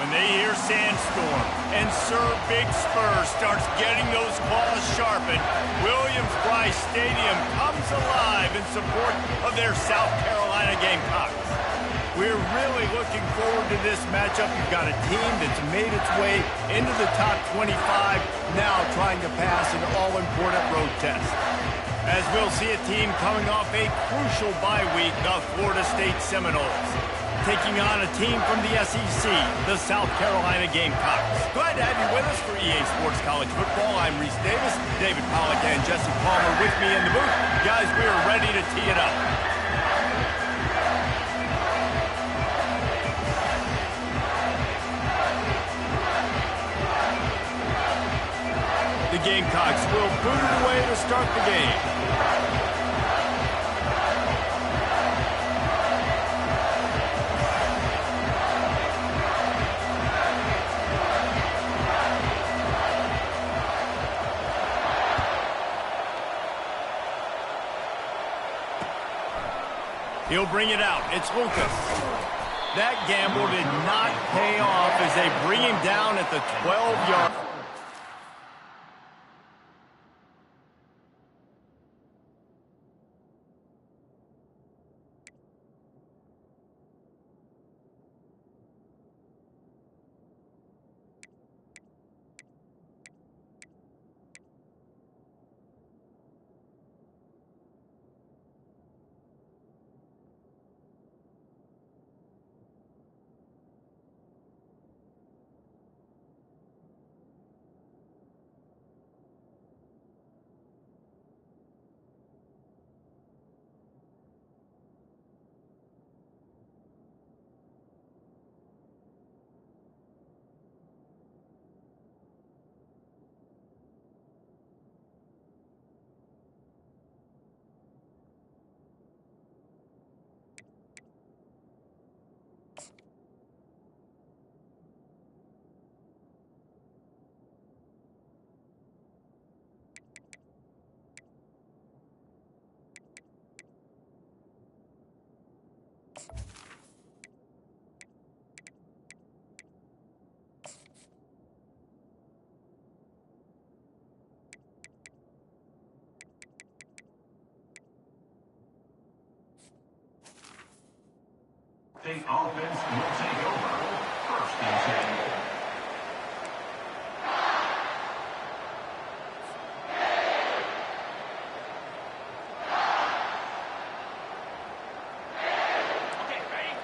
when they hear sandstorm and Sir Big Spur starts getting those claws sharpened, Williams-Brice Stadium comes alive in support of their South Carolina Gamecocks. We're really looking forward to this matchup. You've got a team that's made its way into the top 25, now trying to pass an all-important road test. As we'll see a team coming off a crucial bye week, the Florida State Seminoles, taking on a team from the SEC, the South Carolina Gamecocks. Glad to have you with us for EA Sports College Football. I'm Reese Davis, David Pollack and Jesse Palmer with me in the booth. Guys, we are ready to tee it up. The Gamecocks will boot it away to start the game. He'll bring it out. It's Lucas. That gamble did not pay off as they bring him down at the 12-yard. State offense will take over. First and 10.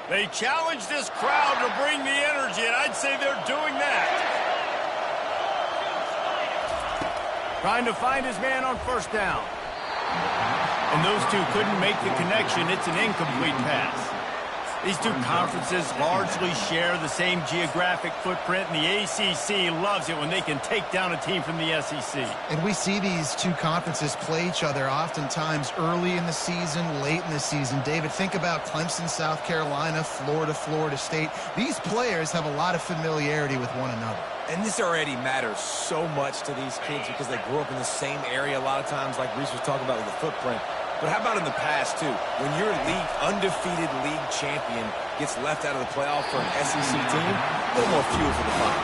They challenge this crowd to bring the energy, and I'd say they're doing that. Trying to find his man on first down. And those two couldn't make the connection. It's an incomplete pass. These two conferences largely share the same geographic footprint, and the ACC loves it when they can take down a team from the SEC. And we see these two conferences play each other oftentimes early in the season, late in the season. David, think about Clemson, South Carolina, Florida, Florida State. These players have a lot of familiarity with one another. And this already matters so much to these kids because they grew up in the same area a lot of times, like Reese was talking about with the footprint. But how about in the past, too? When your undefeated league champion gets left out of the playoff for an SEC team, a little more fuel for the fire.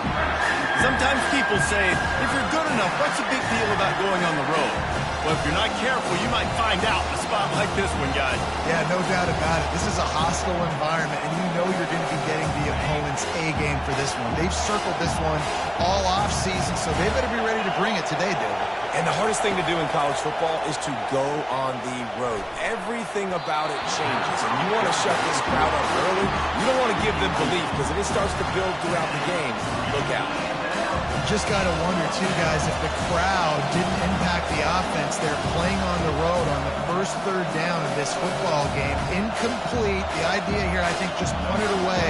Sometimes people say, if you're good enough, what's the big deal about going on the road? Well, if you're not careful, you might find out in a spot like this one, guys. Yeah, no doubt about it. This is a hostile environment, and you know you're going to be getting the opponent's A-game for this one. They've circled this one all off-season, so they better be ready to bring it today, David. And the hardest thing to do in college football is to go on the road. Everything about it changes, and you want to shut this crowd up early. You don't want to give them belief, because if it starts to build throughout the game, look out. Just got to wonder, too, guys, if the crowd didn't impact the offense. They're playing on the road on the first third down of this football game. Incomplete. The idea here, I think, just punt it away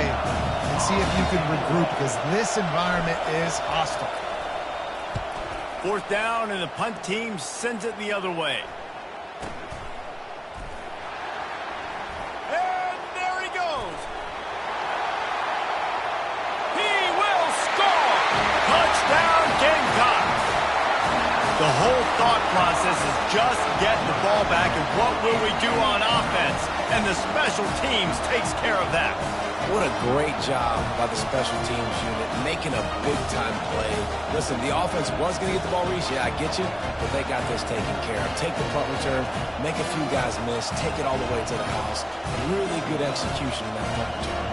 and see if you can regroup, because this environment is hostile. Fourth down, and the punt team sends it the other way. And there he goes. He will score. Touchdown, Gamecocks. The whole thought process is just get the ball back, and what will we do on offense? And the special teams takes care of that. What a great job by the special teams unit, making a big-time play. Listen, the offense was going to get the ball, Reese. Yeah, I get you, but they got this taken care of. Take the punt return, make a few guys miss, take it all the way to the house. Really good execution in that punt return.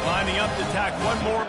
Lining up to tack one more.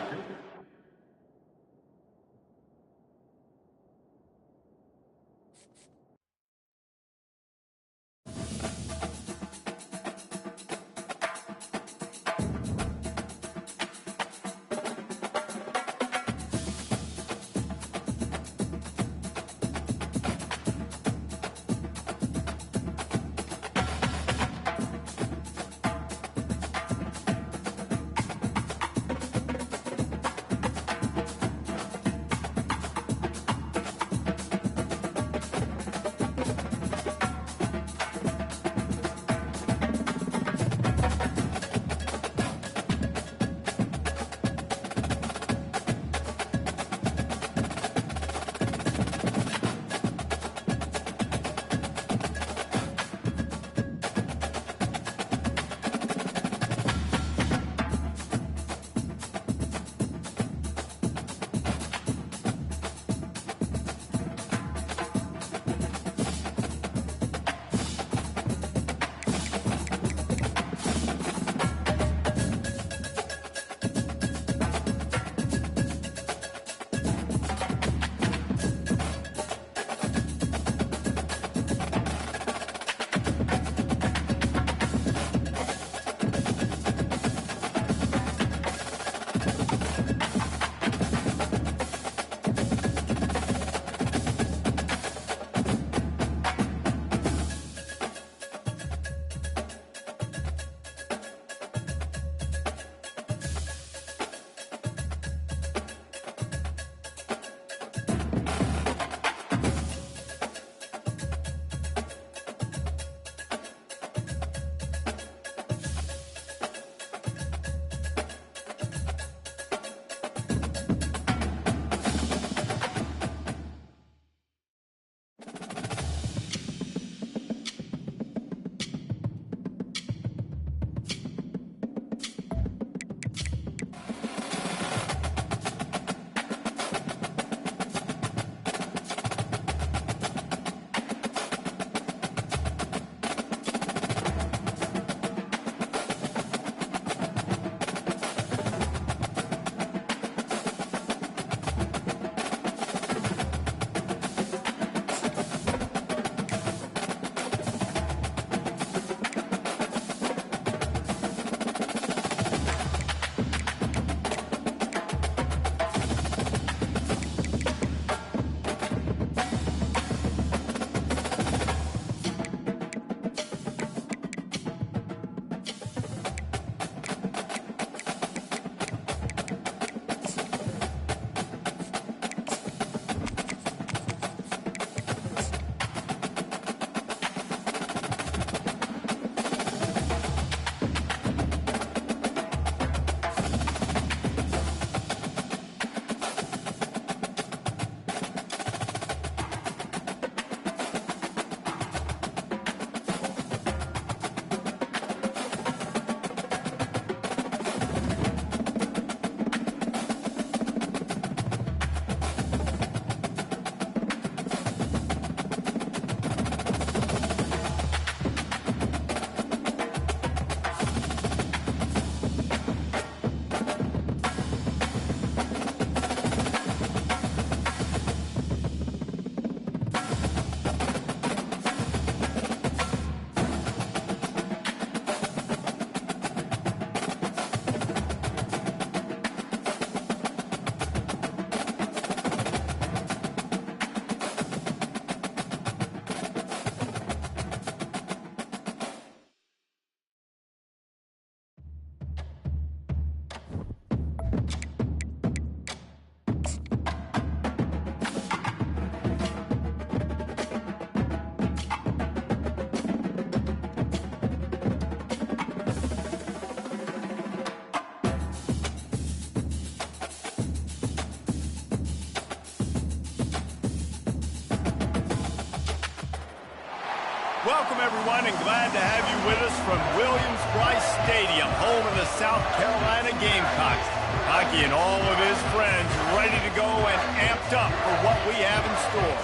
Welcome, everyone, and glad to have you with us from Williams-Brice Stadium, home of the South Carolina Gamecocks. Hockey and all of his friends ready to go and amped up for what we have in store.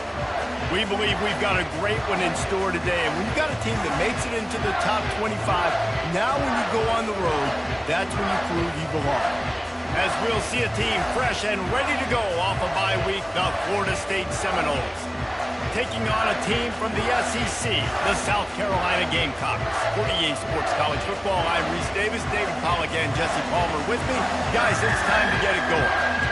We believe we've got a great one in store today, and when you've got a team that makes it into the top 25, now when you go on the road, that's when you prove you belong. As we'll see a team fresh and ready to go off a bye week, the Florida State Seminoles. Taking on a team from the SEC, the South Carolina Gamecocks. For EA Sports College Football, I'm Reese Davis, David Pollack, and Jesse Palmer with me. Guys, it's time to get it going.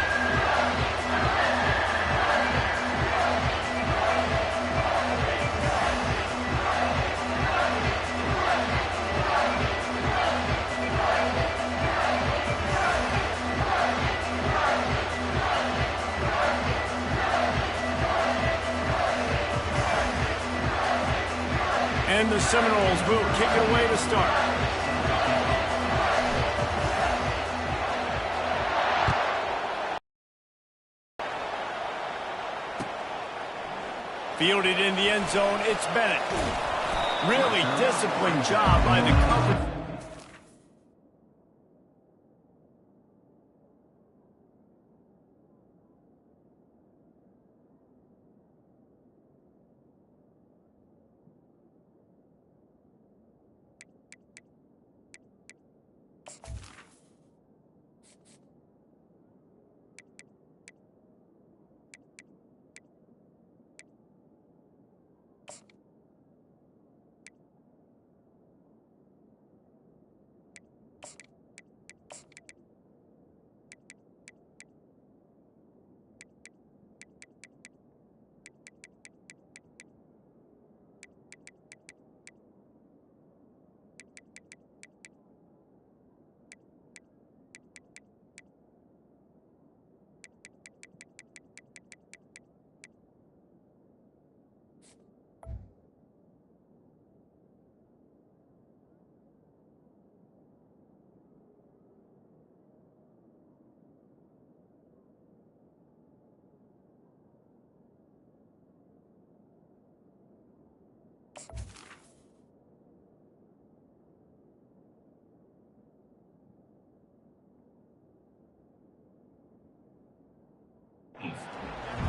And the Seminoles will kick it away to start. Fielded in the end zone, it's Bennett. Really disciplined job by the coverage.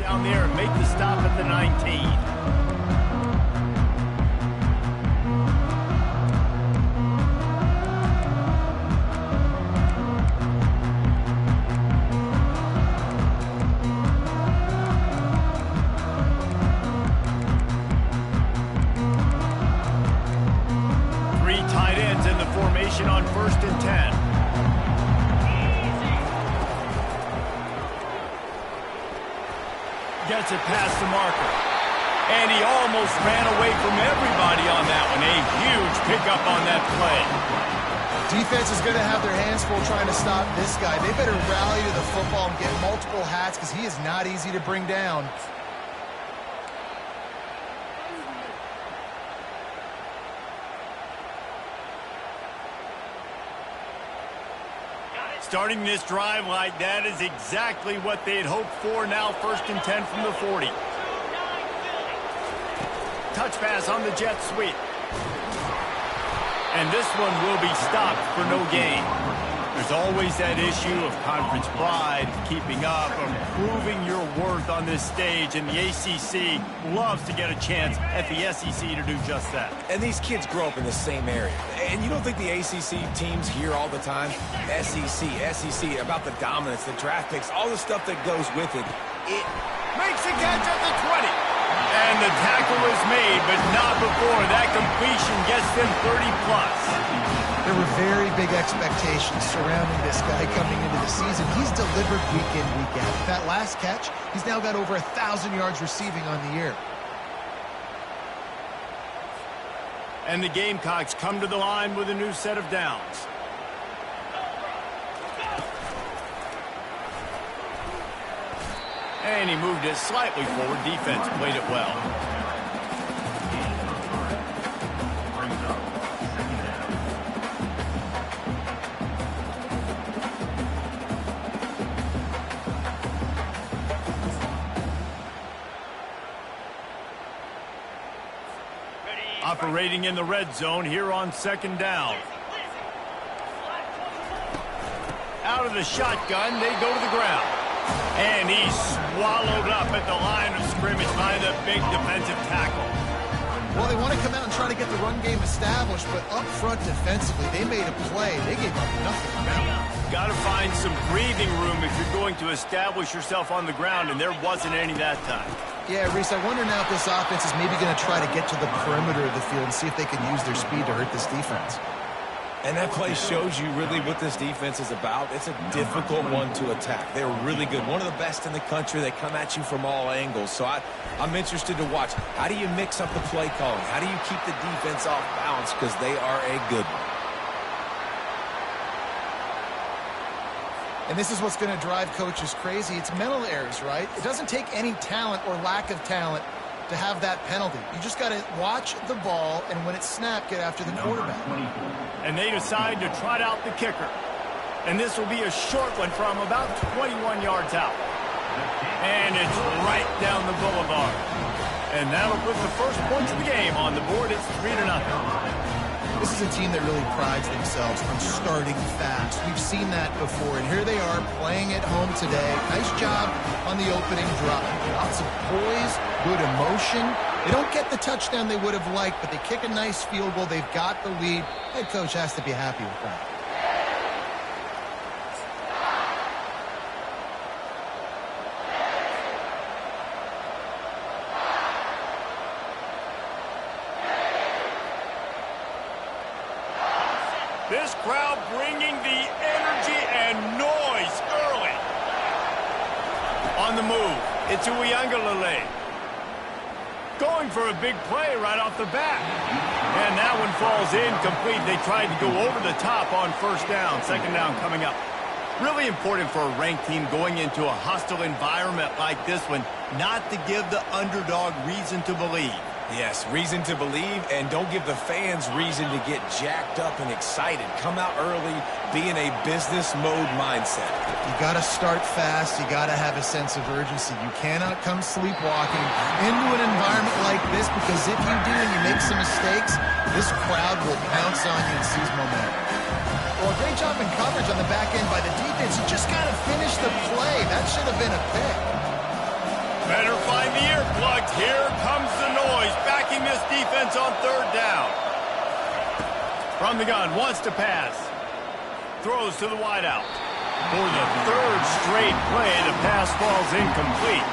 Down there and make the stop at the 19. Three tight ends in the formation on 1st and 10. Gets it past the marker. And he almost ran away from everybody on that one. A huge pickup on that play. Defense is going to have their hands full trying to stop this guy. They better rally to the football and get multiple hats because he is not easy to bring down. Starting this drive like that is exactly what they'd hoped for. Now 1st and 10 from the 40. Touch pass on the jet sweep. And this one will be stopped for no gain. There's always that issue of conference pride, keeping up, of proving your worth on this stage, and the ACC loves to get a chance at the SEC to do just that. And these kids grow up in the same area. And you don't think the ACC teams hear all the time, SEC, about the dominance, the draft picks, all the stuff that goes with it. It makes a catch at the 20. And the tackle is made, but not before. That completion gets them 30+. There were very big expectations surrounding this guy coming into the season. He's delivered week in, week out. With that last catch, he's now got over 1,000 yards receiving on the year. And the Gamecocks come to the line with a new set of downs. And he moved it slightly forward. Defense played it well. operating in the red zone here on second down. Out of the shotgun, they go to the ground. And he's swallowed up at the line of scrimmage by the big defensive tackle. Well, they want to come out and try to get the run game established, but up front defensively, they made a play. They gave up nothing. Got to find some breathing room if you're going to establish yourself on the ground, and there wasn't any that time. Yeah, Reese, I wonder now if this offense is maybe going to try to get to the perimeter of the field and see if they can use their speed to hurt this defense. And that play shows you really what this defense is about. It's a difficult one to attack. They're really good. One of the best in the country. They come at you from all angles. So I'm interested to watch. How do you mix up the play calling? How do you keep the defense off balance? Because they are a good one. And this is what's going to drive coaches crazy. It's mental errors, right? It doesn't take any talent or lack of talent to have that penalty. You just got to watch the ball, and when it's snapped, get after the quarterback. And they decide to trot out the kicker. And this will be a short one from about 21 yards out. And it's right down the boulevard. And that'll put the first points of the game on the board. It's 3-0. This is a team that really prides themselves on starting fast. We've seen that before, and here they are playing at home today. Nice job on the opening drive. Lots of poise, good emotion. They don't get the touchdown they would have liked, but they kick a nice field goal. They've got the lead. Head coach has to be happy with that. This crowd bringing the energy and noise early. On the move, it's Ncaa. Going for a big play right off the bat. And that one falls incomplete. They tried to go over the top on first down. Second down coming up. Really important for a ranked team going into a hostile environment like this one, not to give the underdog reason to believe. Yes, reason to believe, and don't give the fans reason to get jacked up and excited. Come out early, be in a business mode mindset. You got to start fast. You got to have a sense of urgency. You cannot come sleepwalking into an environment like this, because if you do and you make some mistakes, this crowd will pounce on you and seize momentum. Well, great job in coverage on the back end by the defense. You just got to finish the play. That should have been a pick. Better find the earplugs. Here comes the noise, backing this defense on third down. From the gun, wants to pass. Throws to the wideout. For the third straight play, the pass falls incomplete.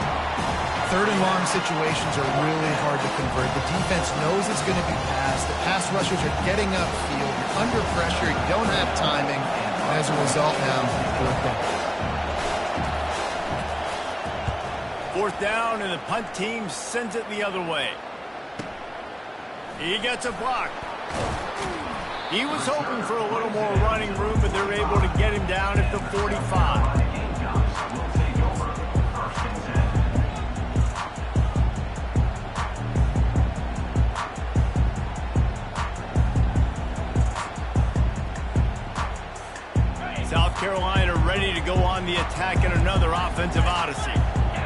Third and long situations are really hard to convert. The defense knows it's going to be passed. The pass rushers are getting upfield. You're under pressure. You don't have timing. And as a result now, fourth down. Fourth down, and the punt team sends it the other way. He gets a block. He was hoping for a little more running room, but they're able to get him down at the 45. South Carolina ready to go on the attack in another offensive odyssey.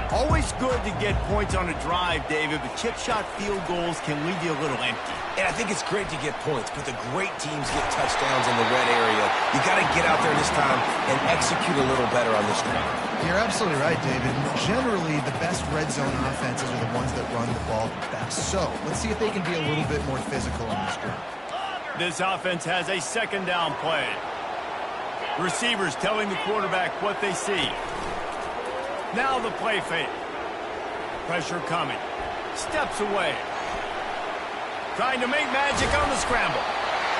Always good to get points on a drive, David, but chip shot field goals can leave you a little empty. And I think it's great to get points, but the great teams get touchdowns in the red area. You got to get out there this time and execute a little better on this drive. You're absolutely right, David. Generally, the best red zone offenses are the ones that run the ball the best. So let's see if they can be a little bit more physical on this drive. This offense has a second down play. Receivers telling the quarterback what they see. Now the play fake. Pressure coming. Steps away. Trying to make magic on the scramble.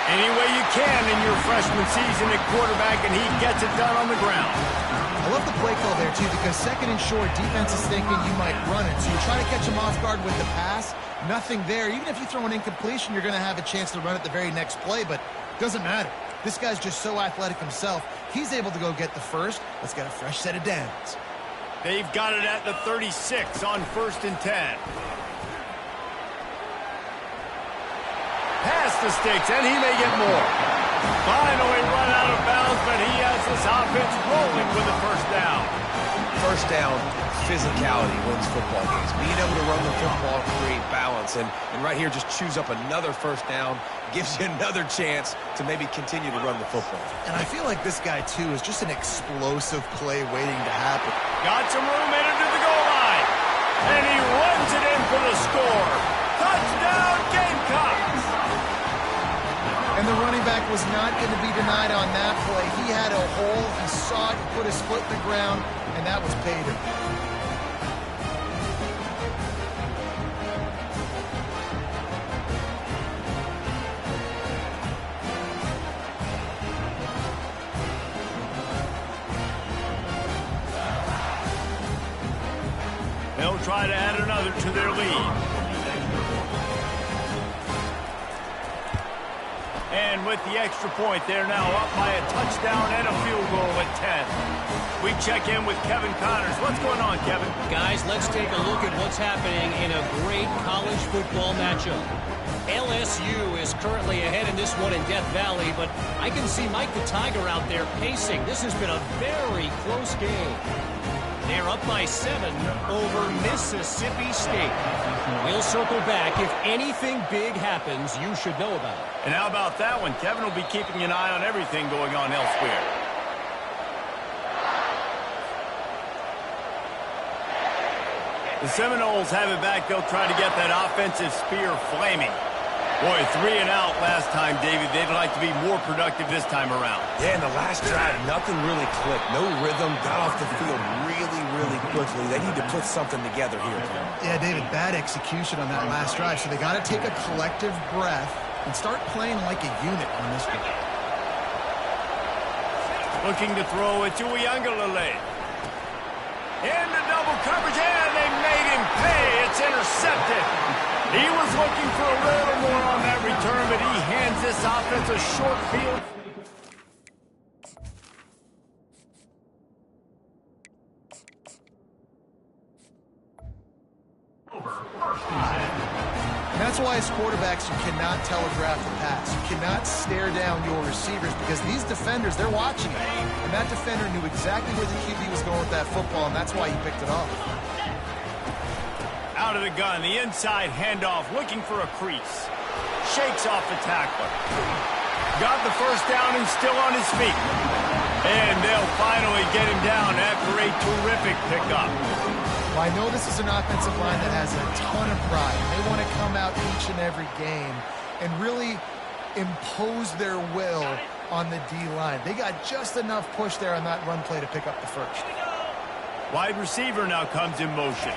Any way you can in your freshman season at quarterback, and he gets it done on the ground. I love the play call there, too, because second and short, defense is thinking you might run it. So you try to catch him off guard with the pass. Nothing there. Even if you throw an incompletion, you're going to have a chance to run it the very next play, but it doesn't matter. This guy's just so athletic himself. He's able to go get the first. Let's get a fresh set of downs. They've got it at the 36 on 1st and 10. Pass the sticks, and he may get more. Finally run out of bounds, but he has this offense rolling with the first down. First down, physicality wins football games. Being able to run the football, create balance, and right here just choose up another first down, gives you another chance to maybe continue to run the football. And I feel like this guy, too, is just an explosive play waiting to happen. Got some room headed to the goal line. And he runs it in for the score. Touchdown, Gamecocks! And the running back was not going to be denied on that play. He had a hole, he saw it, he put his foot in the ground, and that was pay dirt. They'll try to add another to their lead. And with the extra point, they're now up by a touchdown and a field goal at 10. We check in with Kevin Connors. What's going on, Kevin? Guys, let's take a look at what's happening in a great college football matchup. LSU is currently ahead in this one in Death Valley, but I can see Mike the Tiger out there pacing. This has been a very close game. They're up by 7 over Mississippi State. We'll circle back. If anything big happens, you should know about it. And how about that one? Kevin will be keeping an eye on everything going on elsewhere. The Seminoles have it back. They'll try to get that offensive spear flaming. Boy, 3 and out last time, David. They'd like to be more productive this time around. Yeah, in the last drive, nothing really clicked. No rhythm. Got off the field really quickly. They need to put something together here. Yeah, David, bad execution on that last drive. So they got to take a collective breath and start playing like a unit on this one. Looking to throw it to Uiagalelei. Into double coverage, and they made him pay. It's intercepted. He was looking for a little more on that return, but he hands this offense a short field. And that's why as quarterbacks, you cannot telegraph the pass. You cannot stare down your receivers because these defenders, they're watching it. And that defender knew exactly where the QB was going with that football, and that's why he picked it off. Out of the gun, the inside handoff, looking for a crease. Shakes off the tackler. Got the first down and still on his feet. And they'll finally get him down after a terrific pickup. Well, I know this is an offensive line that has a ton of pride. They want to come out each and every game and really impose their will on the D-line. They got just enough push there on that run play to pick up the first. Wide receiver now comes in motion.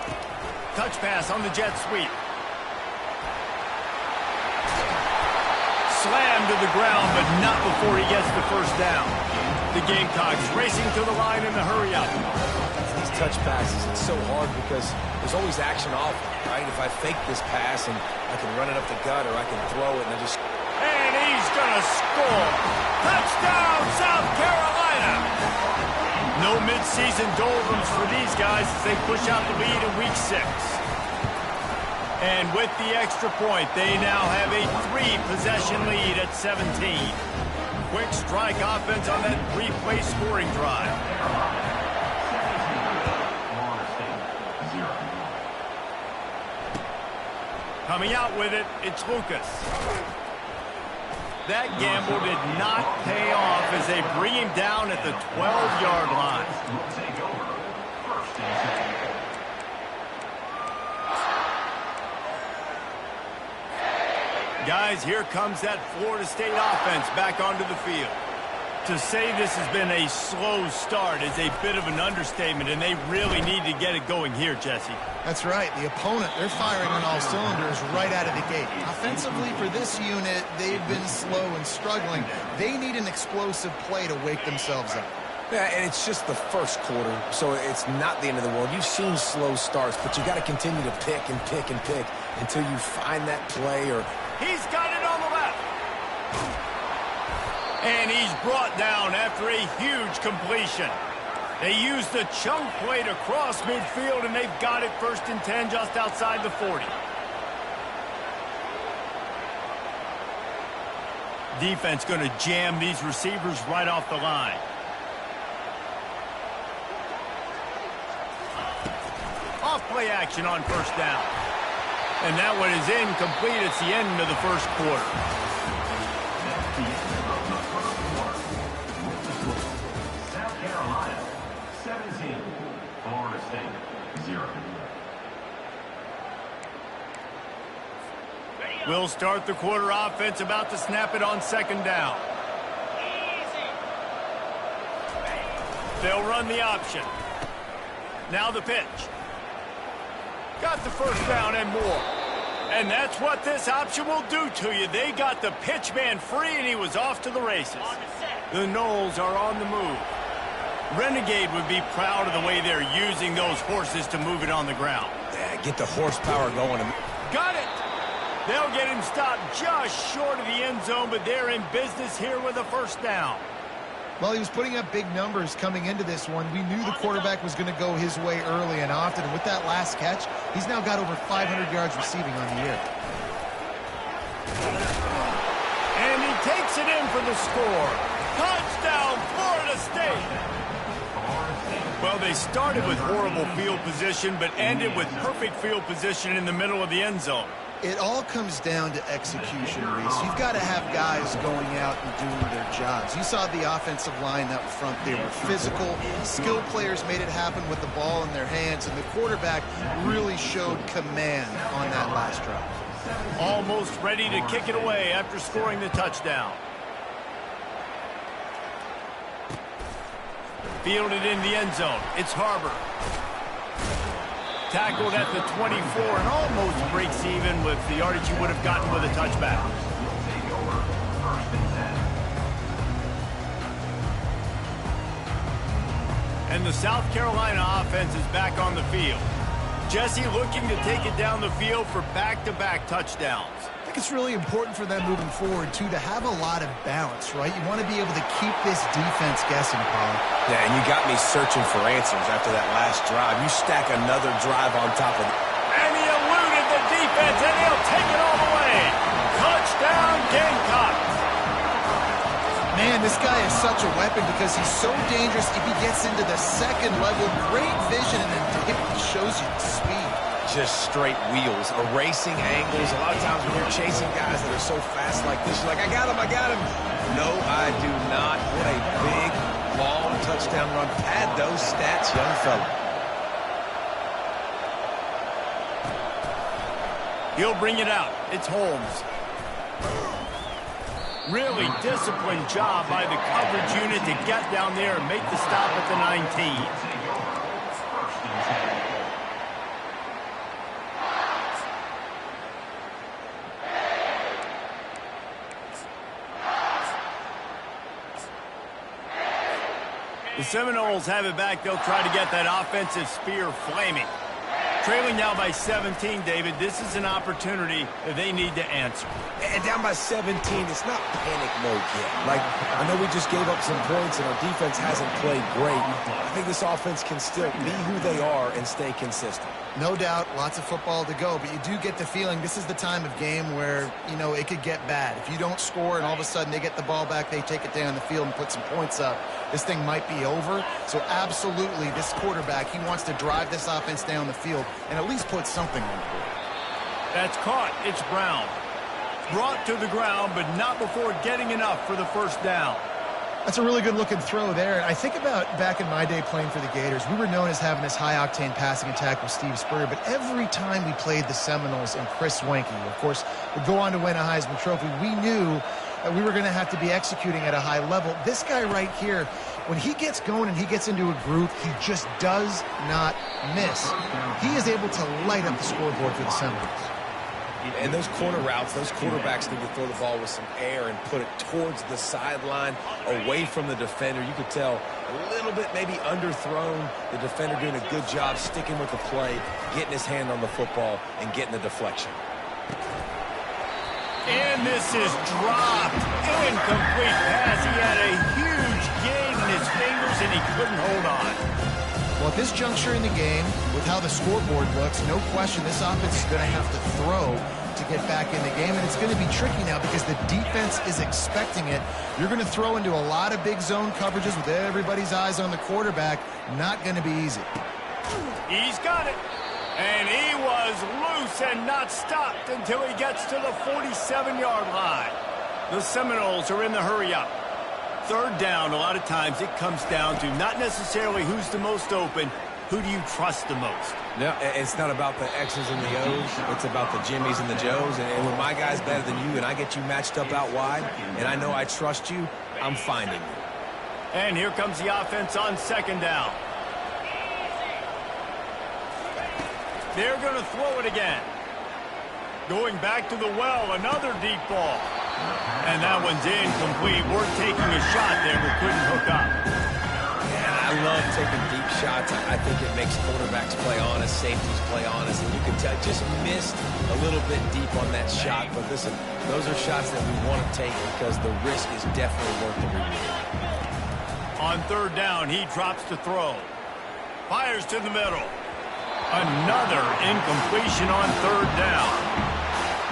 Touch pass on the jet sweep. Slammed to the ground, but not before he gets the first down. The Gamecocks racing to the line in the hurry-up. These touch passes, it's so hard because there's always action off, right? If I fake this pass and I can run it up the gut or I can throw it and I just... And he's going to score. Touchdown, South Carolina. No midseason doldrums for these guys as they push out the lead in Week 6. And with the extra point, they now have a 3-possession lead at 17. Quick strike offense on that 3-play scoring drive. Coming out with it, it's Lucas. That gamble did not pay off as they bring him down at the 12-yard line. Guys, here comes that Florida State offense back onto the field. To say this has been a slow start is a bit of an understatement, and they really need to get it going here, Jesse. That's right. The opponent, they're firing on all cylinders right out of the gate. Offensively, for this unit, they've been slow and struggling. They need an explosive play to wake themselves up. Yeah, and it's just the first quarter, so it's not the end of the world. You've seen slow starts, but you got to continue to pick and pick and pick until you find that play or... He's got it on the left. And he's brought down after a huge completion. They used the chunk play to cross midfield, and they've got it 1st and 10 just outside the 40. Defense going to jam these receivers right off the line. play action on first down. And that one is incomplete. It's the end of the first quarter. South Carolina, 17. Florida State, 0. We'll start the quarter offense, about to snap it on second down. They'll run the option. Now the pitch. Got the first down and more. And that's what this option will do to you. They got the pitch man free, and he was off to the races. The Noles are on the move. Renegade would be proud of the way they're using those horses to move it on the ground. Yeah, get the horsepower going. Got it! They'll get him stopped just short of the end zone, but they're in business here with a first down. Well, he was putting up big numbers coming into this one. We knew the quarterback was going to go his way early and often. And with that last catch, he's now got over 500 yards receiving on the year. And he takes it in for the score. Touchdown, Florida State! Well, they started with horrible field position, but ended with perfect field position in the middle of the end zone. It all comes down to execution, Reese. You've got to have guys going out and doing their jobs. You saw the offensive line up front. They were physical. Skilled players made it happen with the ball in their hands, and the quarterback really showed command on that last drive. Almost ready to kick it away after scoring the touchdown. Fielded in the end zone. It's Harbor. Tackled at the 24 and almost breaks even with the yardage you would have gotten with a touchback. And the South Carolina offense is back on the field. Jesse looking to take it down the field for back-to-back touchdowns. I think it's really important for them moving forward, too, to have a lot of balance, right? You want to be able to keep this defense guessing, Paul. Yeah, and you got me searching for answers after that last drive. You stack another drive on top of it. And he eluded the defense, and he'll take it all the way. Touchdown, Gamecocks. Man, this guy is such a weapon because he's so dangerous if he gets into the second level. Great vision, and it shows you the speed. Just straight wheels, erasing angles. A lot of times when you're chasing guys that are so fast like this, you're like, I got him, I got him. No, I do not. What a big, long touchdown run. Pad those stats, young fella. He'll bring it out. It's Holmes. Really disciplined job by the coverage unit to get down there and make the stop at the 19. The Seminoles have it back. They'll try to get that offensive spear flaming. Trailing now by 17, David. This is an opportunity that they need to answer. And down by 17, it's not panic mode yet. Like, I know we just gave up some points and our defense hasn't played great. I think this offense can still be who they are and stay consistent. No doubt, lots of football to go, but you do get the feeling this is the time of game where, you know, it could get bad. If you don't score and all of a sudden they get the ball back, they take it down the field and put some points up, this thing might be over. So absolutely, this quarterback, he wants to drive this offense down the field and at least put something on the board. That's caught. It's Brown. Brought to the ground, but not before getting enough for the first down. That's a really good-looking throw there. I think about back in my day playing for the Gators, we were known as having this high-octane passing attack with Steve Spurrier, but every time we played the Seminoles and Chris Wenke, of course, would go on to win a Heisman Trophy, we knew that we were going to have to be executing at a high level. This guy right here, when he gets going and he gets into a groove, he just does not miss. He is able to light up the scoreboard for the Seminoles. And those corner routes, those quarterbacks need to throw the ball with some air and put it towards the sideline, away from the defender. You could tell a little bit maybe underthrown. The defender doing a good job sticking with the play, getting his hand on the football, and getting the deflection. And this is dropped. Incomplete pass. He had a huge gain in his fingers, and he couldn't hold on. Well, at this juncture in the game, with how the scoreboard looks, no question this offense is going to have to throw to get back in the game, and it's going to be tricky now because the defense is expecting it. You're going to throw into a lot of big zone coverages with everybody's eyes on the quarterback. Not going to be easy. He's got it. And he was loose and not stopped until he gets to the 47-yard line. The Seminoles are in the hurry-up. Third down, a lot of times it comes down to not necessarily who's the most open, who do you trust the most? No, it's not about the X's and the O's. It's about the Jimmies and the Joes. And when my guy's better than you and I get you matched up out wide and I know I trust you, I'm finding you. And here comes the offense on second down. They're going to throw it again. Going back to the well, another deep ball. And that one's incomplete. We're taking a shot there, but couldn't hook up. Man, I love taking deep shots. I think it makes quarterbacks play honest, safeties play honest. And you can tell, just missed a little bit deep on that shot. But listen, those are shots that we want to take because the risk is definitely worth the reward. On third down, he drops to throw. Fires to the middle. Another incompletion on third down.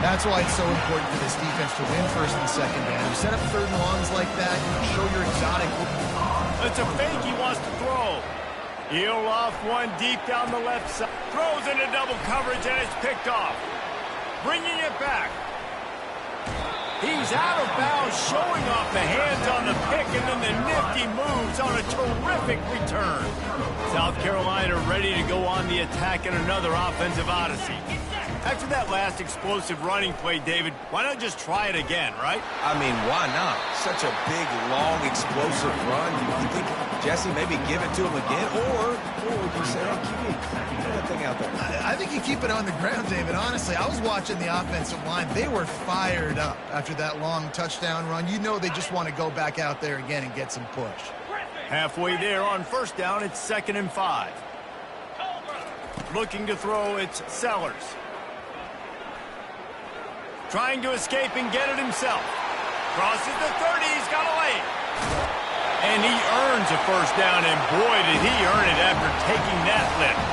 That's why it's so important for this defense to win first and second down. You set up third and longs like that, you can show your exotic. It's a fake he wants to throw. He'll off one deep down the left side. Throws into double coverage and it's picked off. Bringing it back. He's out of bounds, showing off the hands on the pick, and then the nifty moves on a terrific return. South Carolina ready to go on the attack in another offensive odyssey. After that last explosive running play, David, why not just try it again, right? I mean, why not? Such a big, long, explosive run. You think, Jesse, maybe give it to him again? Or would you say, hey, QB, throw that thing out there? I think you keep it on the ground, David. Honestly, I was watching the offensive line. They were fired up after that long touchdown run. You know they just want to go back out there again and get some push. Halfway there on first down, it's 2nd and 5. Looking to throw, it's Sellers. Trying to escape and get it himself. Crosses the 30, he's got a lane. And he earns a first down, and boy, did he earn it after taking that lift.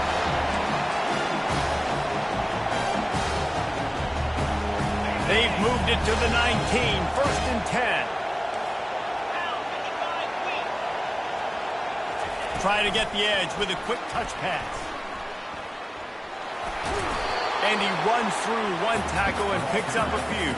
They've moved it to the 19, 1st and 10. Try to get the edge with a quick touch pass. And he runs through one tackle and picks up a few.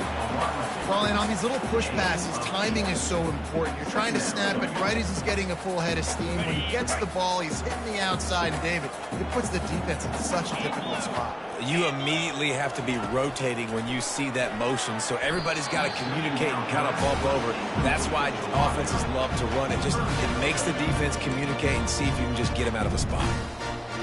Well, and on these little push passes, timing is so important. You're trying to snap it right as he's getting a full head of steam. When he gets the ball, he's hitting the outside. And, David, it puts the defense in such a difficult spot. You immediately have to be rotating when you see that motion, so everybody's got to communicate and kind of bump over. That's why offenses love to run it. It makes the defense communicate and see if you can just get him out of a spot.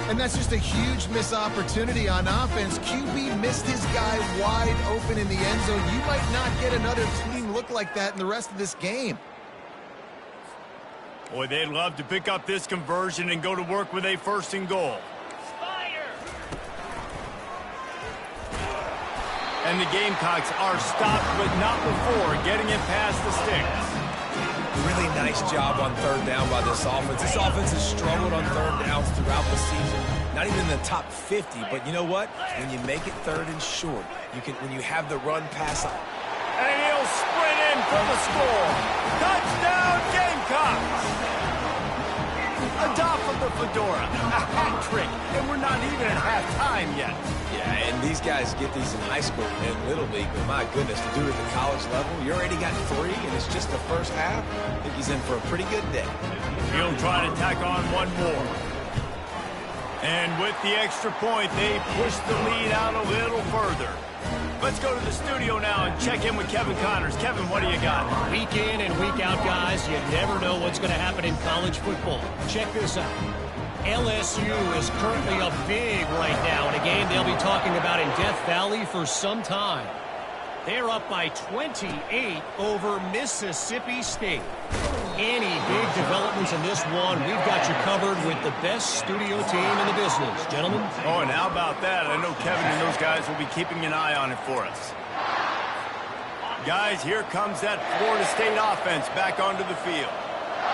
And that's just a huge missed opportunity on offense. QB missed his guy wide open in the end zone. You might not get another team look like that in the rest of this game. Boy, they'd love to pick up this conversion and go to work with a 1st and goal. And the Gamecocks are stopped, but not before getting it past the sticks. Really nice job on third down by this offense. This offense has struggled on third downs throughout the season. Not even in the top 50, but you know what? When you make it third and short, when you have the run pass up. And he'll sprint in for the score. Touchdown, Gamecocks! Atop of the fedora, a hat trick, and we're not even at halftime yet. Yeah, and these guys get these in high school and Little League, but my goodness, to do it at the college level, you already got 3, and it's just the first half. I think he's in for a pretty good day. He'll try to tack on one more. And with the extra point, they push the lead out a little further. Let's go to the studio now and check in with Kevin Connors. Kevin, what do you got? Week in and week out, guys, you never know what's going to happen in college football. Check this out. LSU is currently up big right now in a game they'll be talking about in Death Valley for some time. They're up by 28 over Mississippi State. Any big developments in this one, we've got you covered with the best studio team in the business, gentlemen. Oh, and how about that? I know Kevin and those guys will be keeping an eye on it for us. Guys, here comes that Florida State offense back onto the field.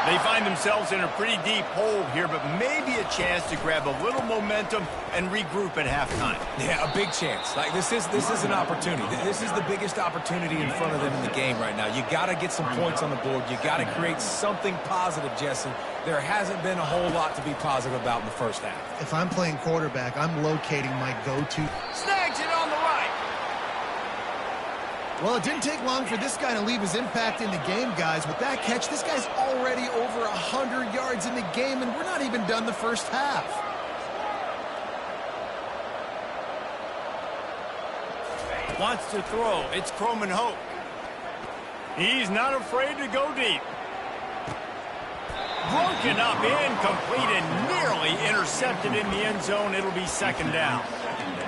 They find themselves in a pretty deep hole here, but maybe a chance to grab a little momentum and regroup at halftime. Yeah, a big chance. Like this is an opportunity. This is the biggest opportunity in front of them in the game right now. You got to get some points on the board. You got to create something positive, Jesse. There hasn't been a whole lot to be positive about in the first half. If I'm playing quarterback, I'm locating my go-to. Snags it on the right. Well, it didn't take long for this guy to leave his impact in the game, guys. With that catch, this guy's already over 100 yards in the game, and we're not even done the first half. Wants to throw. It's Croman Hope. He's not afraid to go deep. Broken up, incomplete, and nearly intercepted in the end zone. It'll be second down.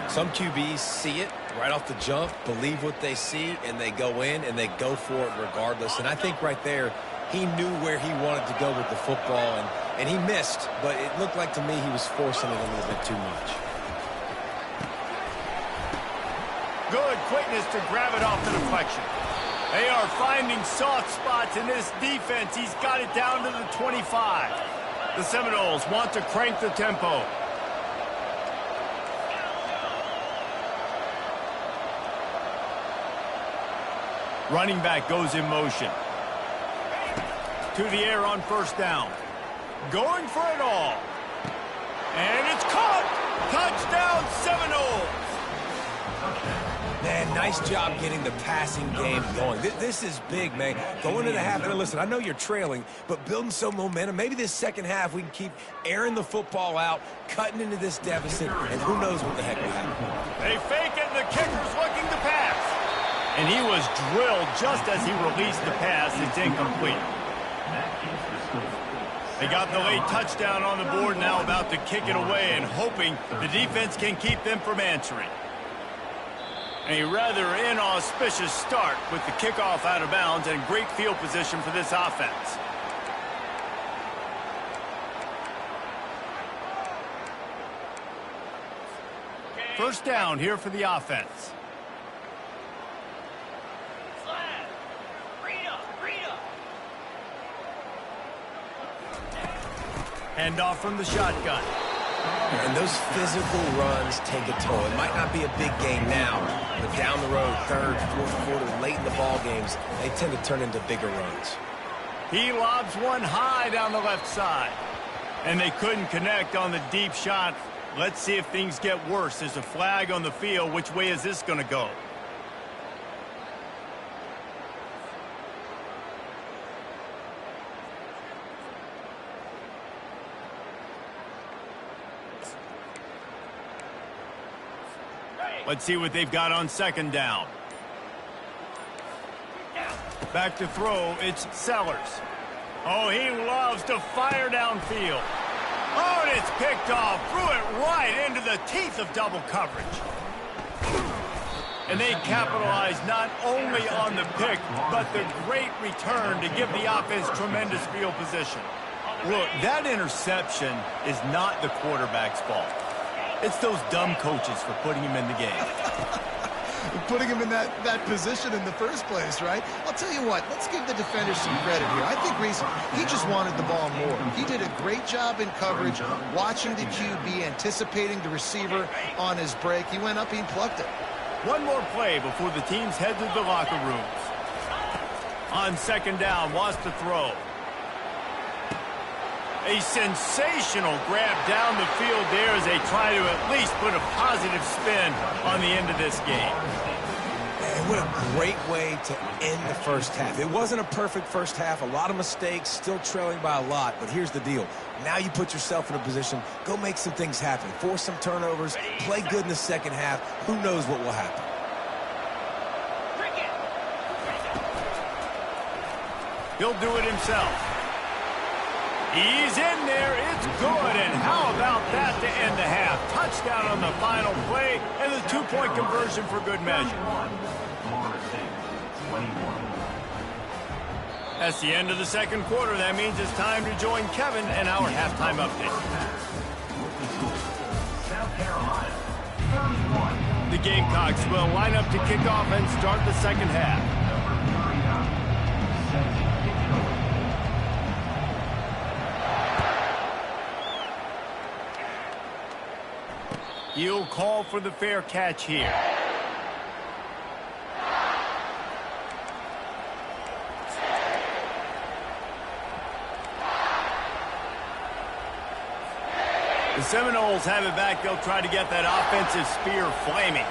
Some QBs see it right off the jump, believe what they see, and they go in and they go for it regardless. And I think right there, he knew where he wanted to go with the football, and he missed, but it looked like to me he was forcing it a little bit too much. Good quickness to grab it off the deflection. They are finding soft spots in this defense. He's got it down to the 25. The Seminoles want to crank the tempo. Running back goes in motion. To the air on first down. Going for it all. And it's caught! Touchdown, Seminoles! Man, nice job getting the passing game going. This is big, man. Going into the half, and listen, I know you're trailing, but building some momentum. Maybe this second half we can keep airing the football out, cutting into this deficit, and who knows what the heck will happen. They fake it, and the kicker's looking to pass. And he was drilled just as he released the pass. It's incomplete. They got the late touchdown on the board, now about to kick it away and hoping the defense can keep them from answering. A rather inauspicious start with the kickoff out of bounds and great field position for this offense. First down here for the offense. Handoff from the shotgun. And those physical runs take a toll. It might not be a big game now, but down the road, third, fourth quarter, late in the ball games, they tend to turn into bigger runs. He lobs one high down the left side. And they couldn't connect on the deep shot. Let's see if things get worse. There's a flag on the field. Which way is this going to go? Let's see what they've got on second down. Back to throw, it's Sellers. Oh, he loves to fire downfield. Oh, and it's picked off. Threw it right into the teeth of double coverage. And they capitalize not only on the pick, but the great return to give the offense tremendous field position. Look, that interception is not the quarterback's fault. It's those dumb coaches for putting him in the game. Putting him in that position in the first place, right? I'll tell you what, let's give the defender some credit here. I think Reese, he just wanted the ball more. He did a great job in coverage, watching the QB, anticipating the receiver on his break. He went up, he plucked it. One more play before the teams head to the locker rooms. On second down, wants to throw. A sensational grab down the field there as they try to at least put a positive spin on the end of this game. And what a great way to end the first half. It wasn't a perfect first half. A lot of mistakes, still trailing by a lot. But here's the deal. Now you put yourself in a position, go make some things happen. Force some turnovers, play good in the second half. Who knows what will happen? He'll do it himself. He's in there. It's good. And how about that to end the half? Touchdown on the final play and the two-point conversion for good measure. That's the end of the second quarter. That means it's time to join Kevin and our halftime update. The Gamecocks will line up to kick off and start the second half. He'll call for the fair catch here. The Seminoles have it back. They'll try to get that offensive spear flaming.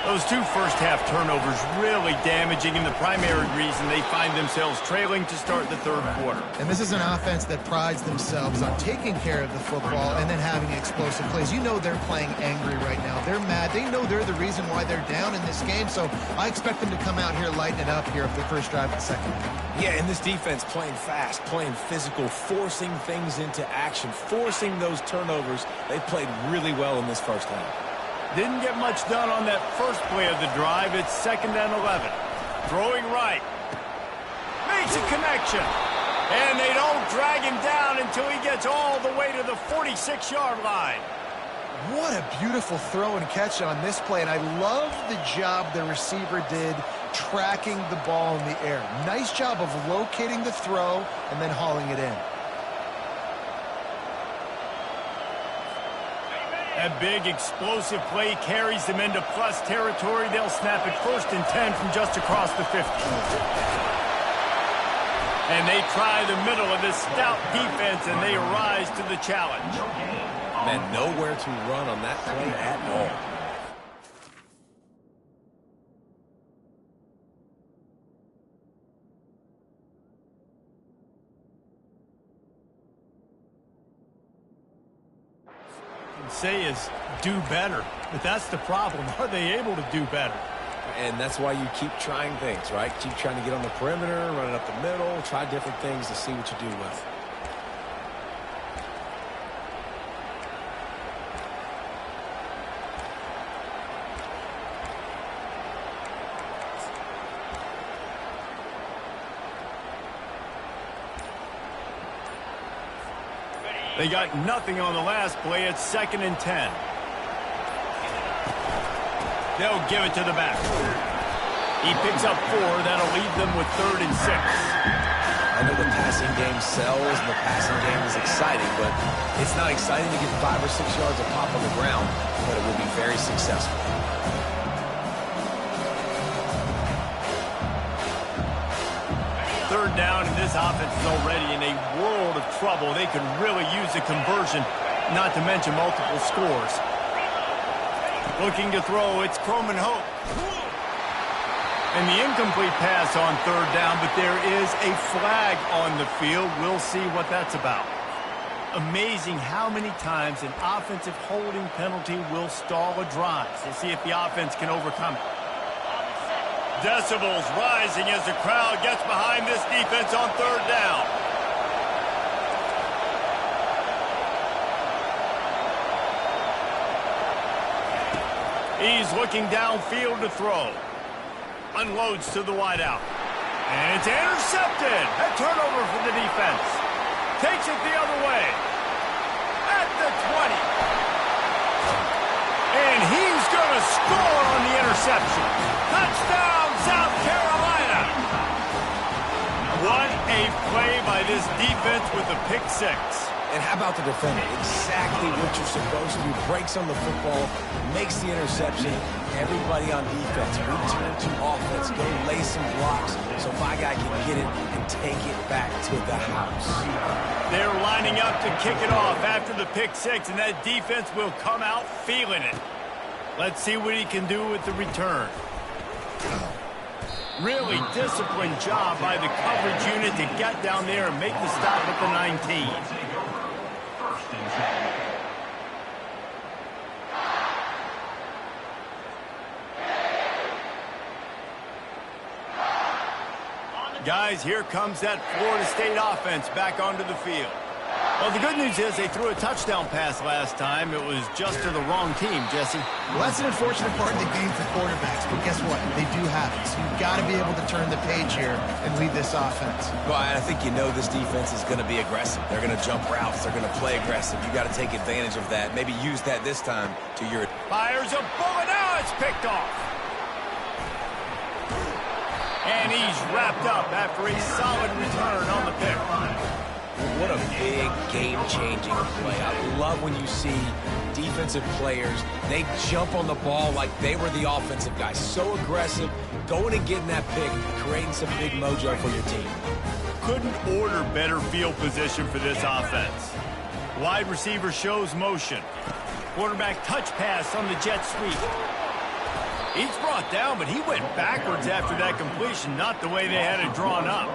Those two first-half turnovers really damaging, and the primary reason they find themselves trailing to start the third quarter. And this is an offense that prides themselves on taking care of the football and then having explosive plays. You know they're playing angry right now. They're mad. They know they're the reason why they're down in this game, so I expect them to come out here, lighten it up here of the first drive of the second half. Yeah, and this defense playing fast, playing physical, forcing things into action, forcing those turnovers. They played really well in this first half. Didn't get much done on that first play of the drive. It's 2nd and 11. Throwing right. Makes a connection. And they don't drag him down until he gets all the way to the 46-yard line. What a beautiful throw and catch on this play, and I love the job the receiver did tracking the ball in the air. Nice job of locating the throw and then hauling it in. That big explosive play carries them into plus territory. They'll snap it 1st and 10 from just across the 50. And they try the middle of this stout defense, and they rise to the challenge. Man, nowhere to run on that play at all. Say is do better, but that's the problem. Are they able to do better? And that's why you keep trying things, right? Keep trying to get on the perimeter, run it up the middle, try different things to see what you do with. They got nothing on the last play. It's 2nd and 10. They'll give it to the back. He picks up 4. That'll leave them with 3rd and 6. I know the passing game sells and the passing game is exciting, but it's not exciting to get 5 or 6 yards of pop on the ground, but it will be very successful. Third down, and this offense is already in a world of trouble. They could really use a conversion, not to mention multiple scores. Looking to throw, it's Croman Hope. And the incomplete pass on 3rd down, but there is a flag on the field. We'll see what that's about. Amazing how many times an offensive holding penalty will stall a drive. We'll see if the offense can overcome it. Decibels rising as the crowd gets behind this defense on 3rd down. He's looking downfield to throw. Unloads to the wideout. And it's intercepted. A turnover for the defense. Takes it the other way. At the 20. And he's going to score on the interception. Touchdown, South Carolina. What a play by this defense with a pick 6. And how about the defender? Exactly what you're supposed to do. Breaks on the football, makes the interception. Everybody on defense, return to offense. Go lay some blocks so my guy can get it and take it back to the house. They're lining up to kick it off after the pick 6, and that defense will come out feeling it. Let's see what he can do with the return. Really disciplined job by the coverage unit to get down there and make the stop at the 19. Guys, here comes that Florida State offense back onto the field. Well, the good news is they threw a touchdown pass last time. It was just to the wrong team, Jesse. Well, that's an unfortunate part of the game for quarterbacks, but guess what? They do have it. So you've got to be able to turn the page here and lead this offense. Well, I think you know this defense is going to be aggressive. They're going to jump routes. They're going to play aggressive. You got to take advantage of that. Maybe use that this time to your... Fires a bullet. Now it's picked off. And he's wrapped up after a solid return on the pick. What a big game-changing play. I love when you see defensive players, they jump on the ball like they were the offensive guys. So aggressive, going and getting that pick, creating some big mojo for your team. Couldn't order better field position for this offense. Wide receiver shows motion. Quarterback touch pass on the jet sweep. He's brought down, but he went backwards after that completion, not the way they had it drawn up.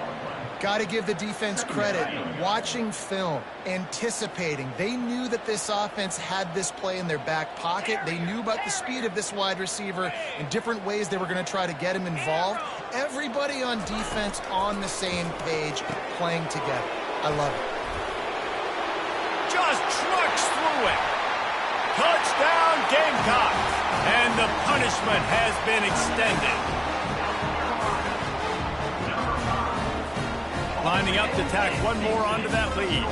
Got to give the defense credit. Watching film, anticipating. They knew that this offense had this play in their back pocket. They knew about the speed of this wide receiver and different ways they were going to try to get him involved. Everybody on defense on the same page, playing together. I love it. Just trucks through it. Touchdown, Gamecocks. And the punishment has been extended. Lining up to tack one more onto that lead.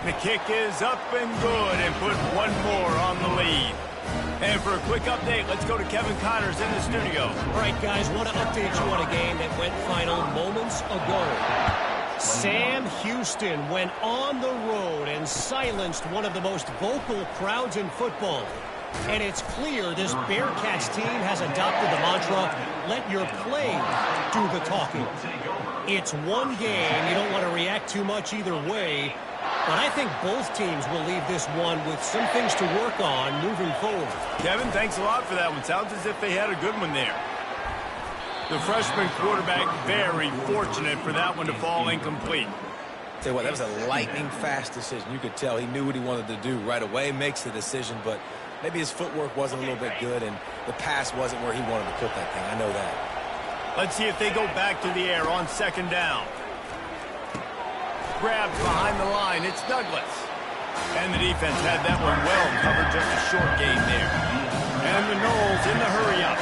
The kick is up and good and put one more on the lead. And for a quick update, let's go to Kevin Connors in the studio. All right, guys, want to update you on a game that went final moments ago. Sam Houston went on the road and silenced one of the most vocal crowds in football. And it's clear this Bearcats team has adopted the mantra, let your play do the talking. It's one game. You don't want to react too much either way. But I think both teams will leave this one with some things to work on moving forward. Kevin, thanks a lot for that one. Sounds as if they had a good one there. The freshman quarterback very fortunate for that one to fall incomplete. Tell you what, that was a lightning-fast decision. You could tell he knew what he wanted to do right away, makes the decision, but maybe his footwork wasn't a little bit good, and the pass wasn't where he wanted to put that thing. I know that. Let's see if they go back to the air on second down. Grabbed behind the line. It's Douglas. And the defense had that one well covered, just a short gain there. And the Noles in the hurry-up.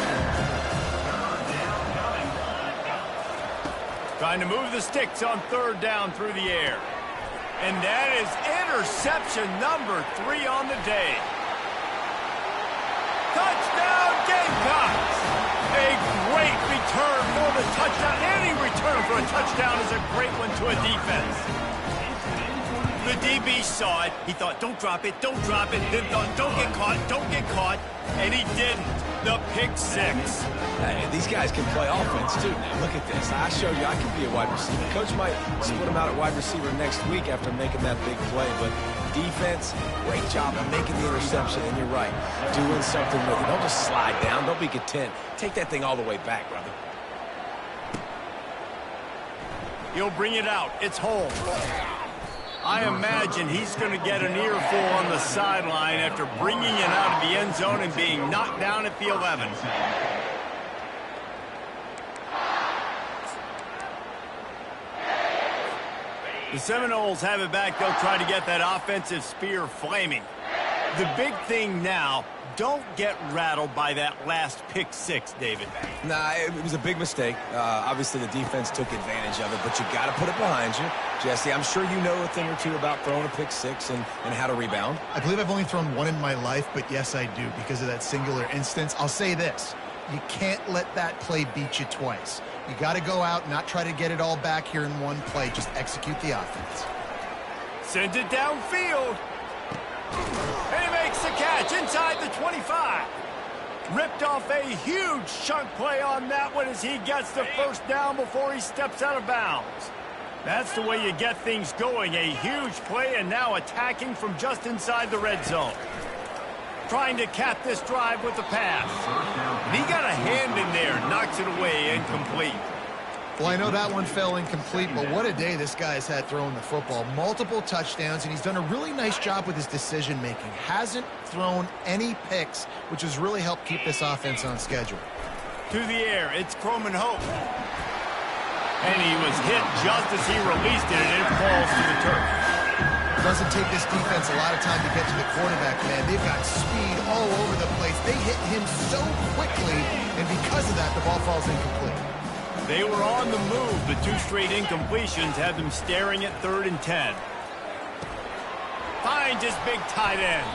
Trying to move the sticks on third down through the air. And that is interception number 3 on the day. Touchdown, Gamecocks! A great return for the touchdown. Any return for a touchdown is a great one to a defense. The DB saw it. He thought, don't drop it, don't drop it. Then thought, don't get caught, don't get caught. And he didn't. The pick 6. Hey, these guys can play offense, too. Now, look at this. I showed you I can be a wide receiver. Coach might split him out at wide receiver next week after making that big play. But defense, great job of making the interception. And you're right, doing something with it. Don't just slide down. Don't be content. Take that thing all the way back, brother. He'll bring it out. It's home. I imagine he's going to get an earful on the sideline after bringing it out of the end zone and being knocked down at the 11. The Seminoles have it back. They'll try to get that offensive spear flaming. The big thing now, don't get rattled by that last pick 6, David. Nah, it was a big mistake. Obviously, the defense took advantage of it, but you got to put it behind you. Jesse, I'm sure you know a thing or two about throwing a pick 6 and how to rebound. I believe I've only thrown one in my life, but yes, I do because of that singular instance. I'll say this. You can't let that play beat you twice. You got to go out, not try to get it all back here in one play. Just execute the offense. Sends it downfield. And he makes the catch inside the 25. Ripped off a huge chunk play on that one as he gets the first down before he steps out of bounds. That's the way you get things going. A huge play and now attacking from just inside the red zone. Trying to cap this drive with the pass. And he got a hand in there, knocks it away, incomplete. Well, I know that one fell incomplete, but what a day this guy's had throwing the football. Multiple touchdowns, and he's done a really nice job with his decision-making. Hasn't thrown any picks, which has really helped keep this offense on schedule. To the air, it's Croman Hope. And he was hit just as he released it, and it falls to the turf. Doesn't take this defense a lot of time to get to the quarterback, man. They've got speed all over the place. They hit him so quickly, and because of that, the ball falls incomplete. They were on the move, but 2 straight incompletions had them staring at 3rd and 10. Finds his big tight end.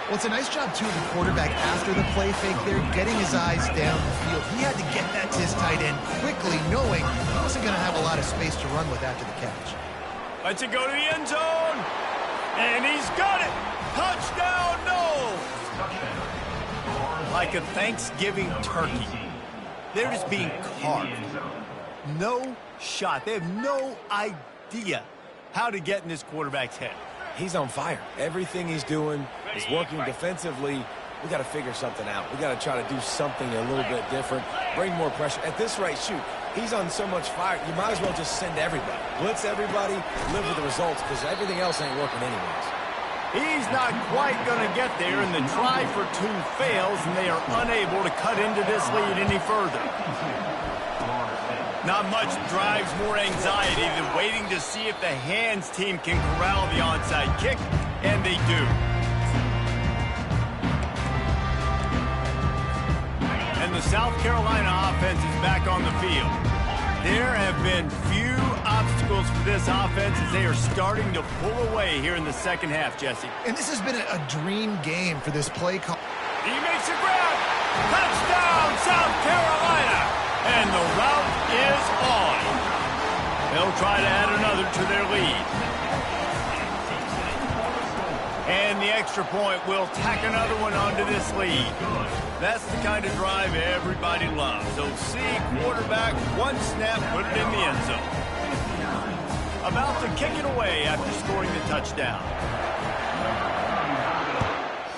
Well, it's a nice job, too, of the quarterback after the play fake there, getting his eyes down the field. He had to get that to his tight end quickly, knowing he wasn't going to have a lot of space to run with after the catch. Lets it go to the end zone. And he's got it. Touchdown, no. Like a Thanksgiving turkey. They're just being carved. No shot. They have no idea how to get in this quarterback's head. He's on fire. Everything he's doing is working defensively. We got to figure something out. We got to try to do something a little bit different, bring more pressure. At this rate, shoot, he's on so much fire, you might as well just send everybody. Blitz everybody, live with the results, because everything else ain't working anyways. He's not quite going to get there, and the try for two fails, and they are unable to cut into this lead any further. Not much drives more anxiety than waiting to see if the hands team can corral the onside kick, and they do. And the South Carolina offense is back on the field. There have been few obstacles for this offense as they are starting to pull away here in the second half, Jesse. And this has been a dream game for this play call. He makes a grab. Touchdown, South Carolina. And the route is on. They'll try to add another to their lead. And the extra point will tack another one onto this lead. That's the kind of drive everybody loves. So see quarterback, one snap, put it in the end zone. About to kick it away after scoring the touchdown.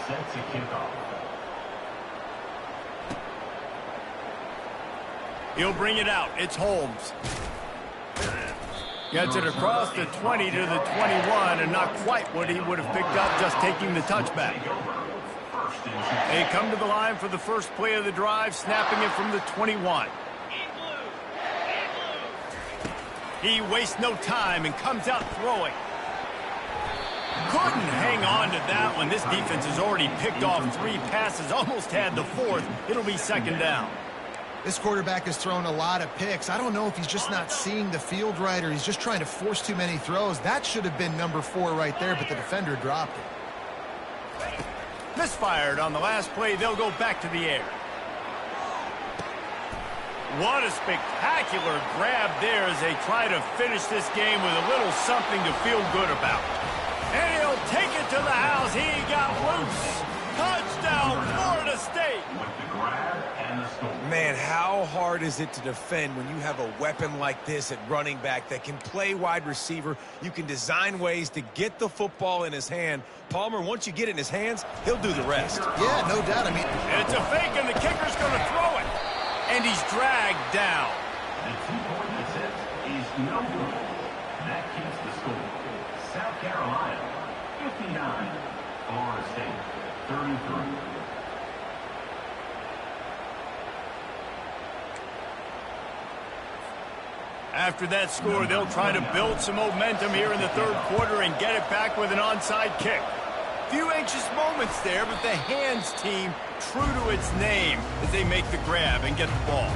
Set to kickoff. He'll bring it out. It's Holmes. Gets it across the 20 to the 21, and not quite what he would have picked up just taking the touchback. They come to the line for the first play of the drive, snapping it from the 21. He wastes no time and comes out throwing. Couldn't hang on to that one. This defense has already picked off 3 passes, almost had the 4th. It'll be second down. This quarterback has thrown a lot of picks. I don't know if he's just not seeing the field right or he's just trying to force too many throws. That should have been number 4 right there, but the defender dropped it. Misfired on the last play. They'll go back to the air. What a spectacular grab there as they try to finish this game with a little something to feel good about. And he'll take it to the house. He got loose. Touchdown, Florida State. With the grab and the score. Man, how hard is it to defend when you have a weapon like this at running back that can play wide receiver? You can design ways to get the football in his hand. Palmer, once you get it in his hands, he'll do the rest. Yeah, no doubt. I mean, It's a fake, and the kicker's going to throw it. And he's dragged down. The 2-point attempt is no good. That keeps the score. South Carolina, 59. Florida State, 33. After that score, they'll try to build some momentum here in the third quarter and get it back with an onside kick. Few anxious moments there, but the hands team true to its name as they make the grab and get the ball.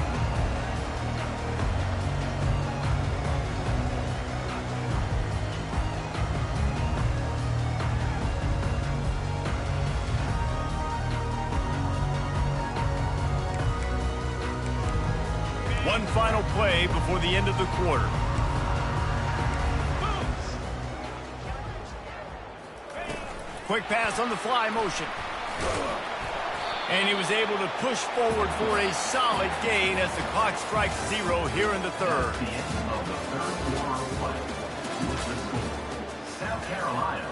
One final play before the end of the quarter. Quick pass on the fly motion. And he was able to push forward for a solid gain as the clock strikes 0 here in the third. The end of the third quarter of play. With the score, South Carolina,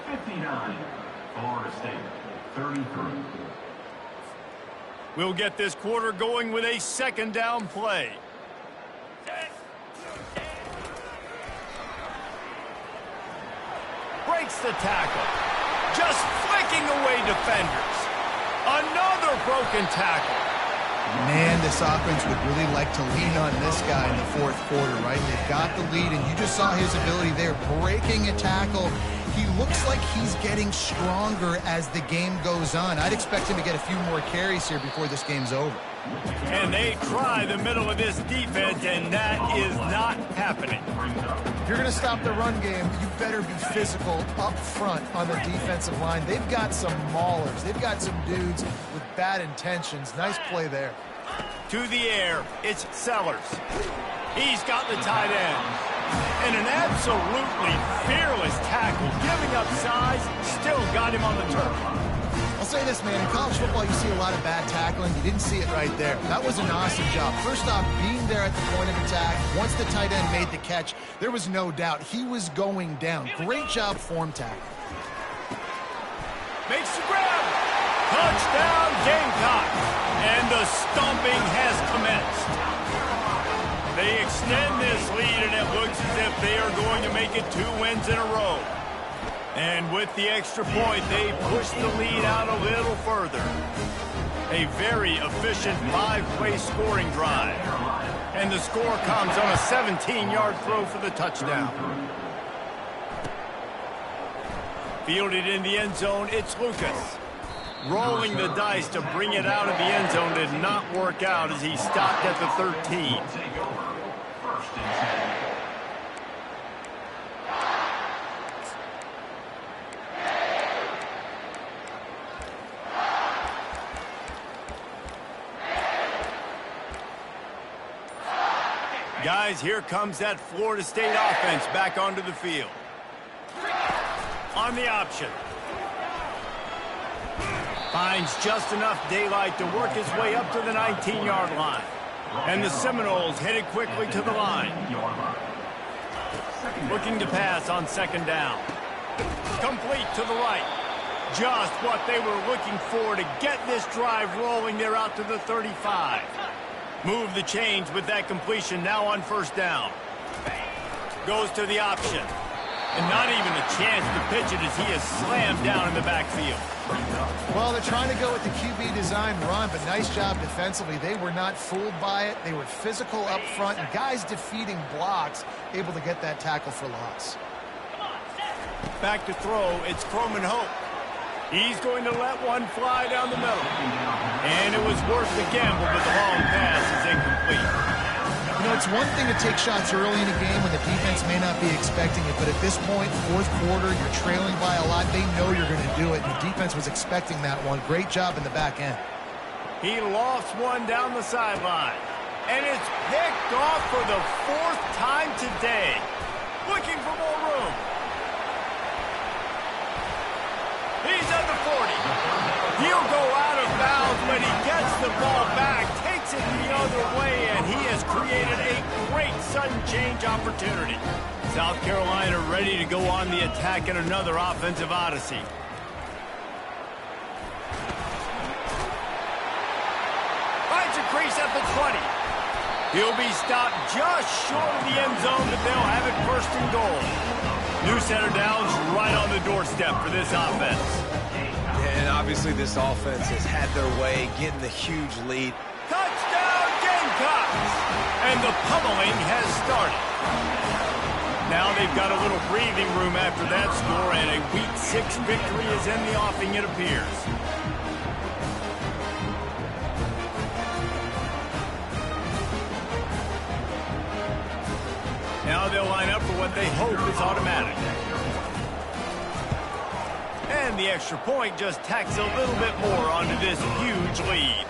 59. Florida State, 33. We'll get this quarter going with a second down play. Breaks the tackle. Just flicking away defenders. Another broken tackle. man, this offense would really like to lean on this guy in the fourth quarter, right? They've got the lead, and you just saw his ability there, breaking a tackle. He looks like he's getting stronger as the game goes on. I'd expect him to get a few more carries here before this game's over. And they try the middle of this defense, and that is not happening. If you're going to stop the run game, you better be physical up front on the defensive line. They've got some maulers. They've got some dudes with bad intentions. Nice play there. To the air, it's Sellers. He's got the tight end. And an absolutely fearless tackle, giving up size, still got him on the turf. I'll say this, man, in college football you see a lot of bad tackling. You didn't see it right there. That was an awesome job. First off, being there at the point of attack. Once the tight end made the catch, there was no doubt he was going down. Great job form tackle. Makes the grab. Touchdown Gamecocks. And the stomping has commenced. They extend this lead, and it looks as if they are going to make it 2 wins in a row. And with the extra point, they push the lead out a little further. A very efficient 5-play scoring drive. And the score comes on a 17-yard throw for the touchdown. Fielded in the end zone, it's Lucas. Rolling the dice to bring it out of the end zone did not work out as he stopped at the 13. Guys, here comes that Florida State offense back onto the field. On the option. Finds just enough daylight to work his way up to the 19-yard line. And the Seminoles headed quickly to the line. Looking to pass on second down. Complete to the right. Just what they were looking for to get this drive rolling. They're out to the 35. Move the chains with that completion now on first down. Goes to the option. And not even a chance to pitch it as he is slammed down in the backfield. Well, they're trying to go with the QB design run, but nice job defensively. They were not fooled by it. They were physical up front, and guys defeating blocks, able to get that tackle for loss. Back to throw, it's Croman Hope. He's going to let one fly down the middle. And it was worth the gamble, but the long pass is incomplete. You know, it's one thing to take shots early in a game when the defense may not be expecting it, but at this point, fourth quarter, you're trailing by a lot. They know you're going to do it, and the defense was expecting that one. Great job in the back end. He lofts one down the sideline. And it's picked off for the 4th time today. Looking for more room. He's at the 40. He'll go out of bounds, but he gets the ball back, takes it the other way, and he has created a great sudden change opportunity. South Carolina ready to go on the attack in another offensive odyssey. Finds a crease at the 20. He'll be stopped just short of the end zone, but they'll have it first and goal. New center downs right on the doorstep for this offense. Yeah, and obviously this offense has had their way, getting the huge lead. Touchdown Gamecocks! And the pummeling has started. Now they've got a little breathing room after that score, and a Week 6 victory is in the offing, it appears. Now they'll line up for what they hope is automatic. And the extra point just tacks a little bit more onto this huge lead.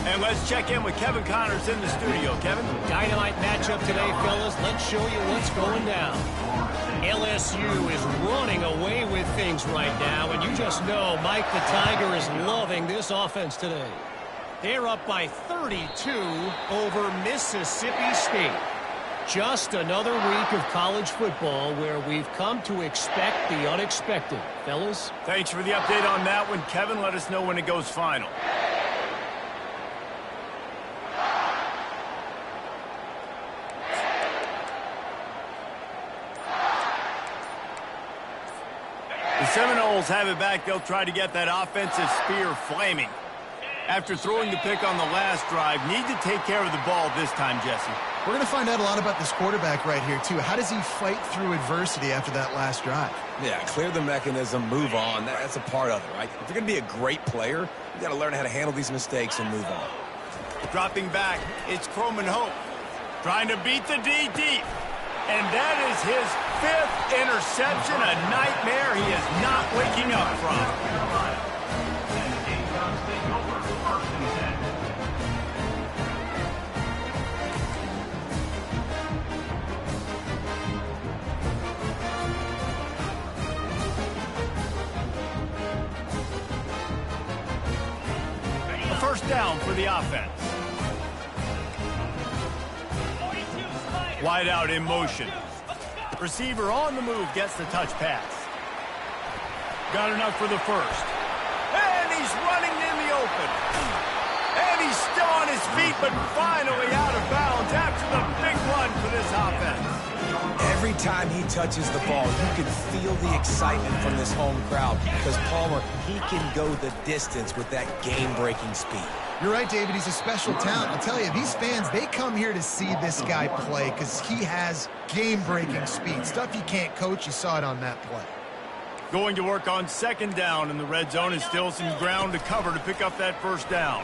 And let's check in with Kevin Connors in the studio. Kevin? Dynamite matchup today, fellas. Let's show you what's going down. LSU is running away with things right now, and you just know Mike the Tiger is loving this offense today. They're up by 32 over Mississippi State. Just another week of college football where we've come to expect the unexpected. Fellas? Thanks for the update on that one, Kevin. Let us know when it goes final. The Seminoles have it back. They'll try to get that offensive spear flaming. After throwing the pick on the last drive, need to take care of the ball this time, Jesse. We're going to find out a lot about this quarterback right here, too. How does he fight through adversity after that last drive? Yeah, clear the mechanism, move on. That's a part of it, right? If you're going to be a great player, you got to learn how to handle these mistakes and move on. Dropping back, it's Croman Hope. Trying to beat the D deep. And that is his 5th interception, a nightmare he is not waking up from. A first down for the offense. Wide out in motion. Receiver on the move gets the touch pass. Got enough for the first. And he's running in the open. And he's still on his feet, but finally out of bounds after the big run for this offense. Every time he touches the ball, you can feel the excitement from this home crowd because Palmer, he can go the distance with that game-breaking speed. You're right, David. He's a special talent. I'll tell you, these fans, they come here to see this guy play because he has game-breaking speed. Stuff you can't coach. You saw it on that play. Going to work on second down in the red zone and still some ground to cover to pick up that first down.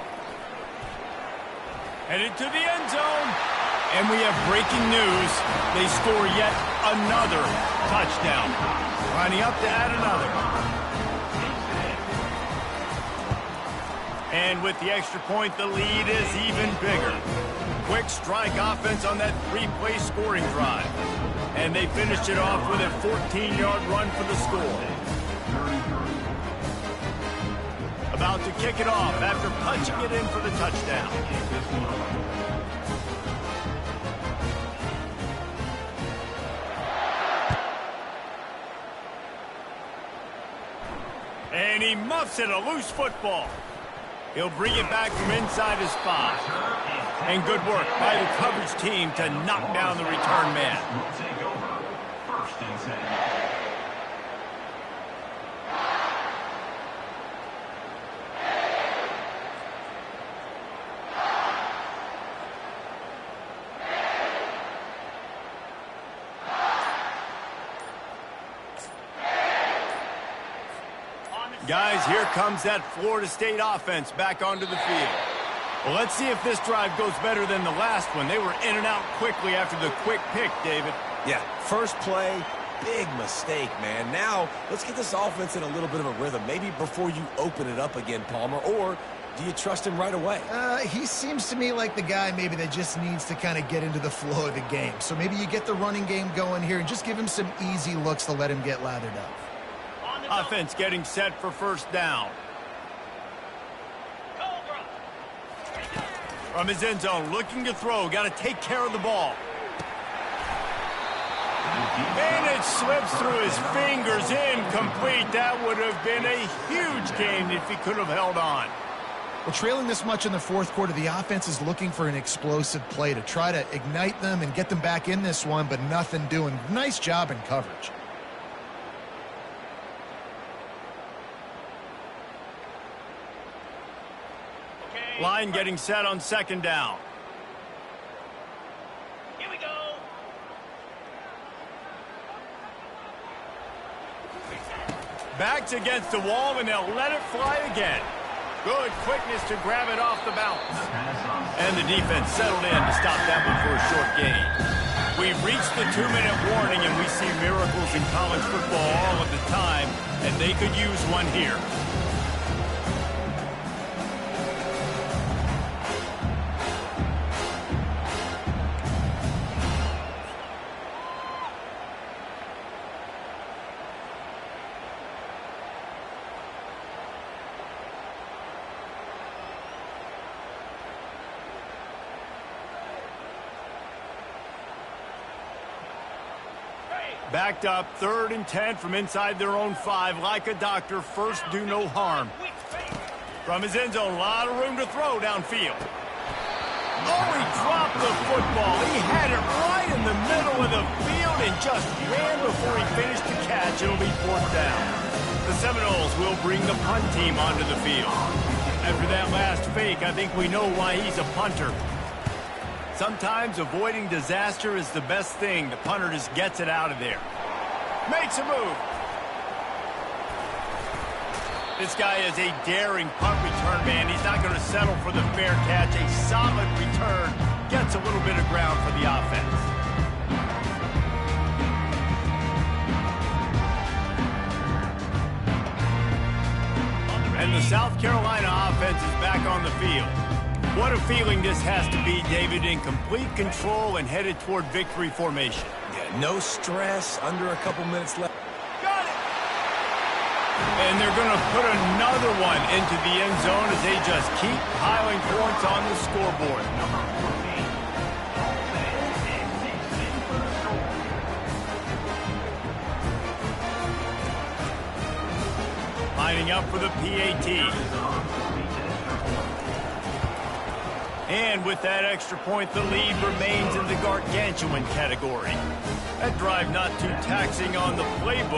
Headed to the end zone. And we have breaking news. They score yet another touchdown. Lining up to add another. And with the extra point, the lead is even bigger. Quick strike offense on that 3-play scoring drive. And they finished it off with a 14-yard run for the score. About to kick it off after punching it in for the touchdown. And he muffs it, a loose football. He'll bring it back from inside his 5. And good work by the coverage team to knock down the return man. Will take over. First and 10. Guys, here comes that Florida State offense back onto the field. Well, let's see if this drive goes better than the last one. They were in and out quickly after the quick pick, David. Yeah, first play, big mistake, man. Now, let's get this offense in a little bit of a rhythm. Maybe before you open it up again, Palmer, or do you trust him right away? He seems to me like the guy maybe that just needs to kind of get into the flow of the game. So maybe you get the running game going here and just give him some easy looks to let him get lathered up. Offense getting set for first down. From his end zone, looking to throw. Got to take care of the ball. And it slips through his fingers, incomplete. That would have been a huge gain if he could have held on. Well, trailing this much in the fourth quarter, the offense is looking for an explosive play to try to ignite them and get them back in this one, but nothing doing. Nice job in coverage. Line getting set on second down. Here we go. Backs against the wall, and they'll let it fly again. Good quickness to grab it off the bounce. And the defense settled in to stop that one for a short gain. We've reached the 2-minute warning, and we see miracles in college football all of the time, and they could use one here. Backed up, 3rd and 10 from inside their own 5. Like a doctor, first do no harm. From his end zone, a lot of room to throw downfield. Oh, he dropped the football. He had it right in the middle of the field and just ran before he finished the catch. It'll be 4th down. The Seminoles will bring the punt team onto the field. After that last fake, I think we know why he's a punter. Sometimes avoiding disaster is the best thing. The punter just gets it out of there. Makes a move. This guy is a daring punt return man. He's not going to settle for the fair catch. A solid return gets a little bit of ground for the offense. And the South Carolina offense is back on the field. What a feeling this has to be, David, in complete control and headed toward victory formation. Yeah, no stress, under a couple minutes left. Got it! And they're going to put another one into the end zone as they just keep piling points on the scoreboard. Lining up for the PAT. And with that extra point, the lead remains in the gargantuan category. That drive not too taxing on the playbook.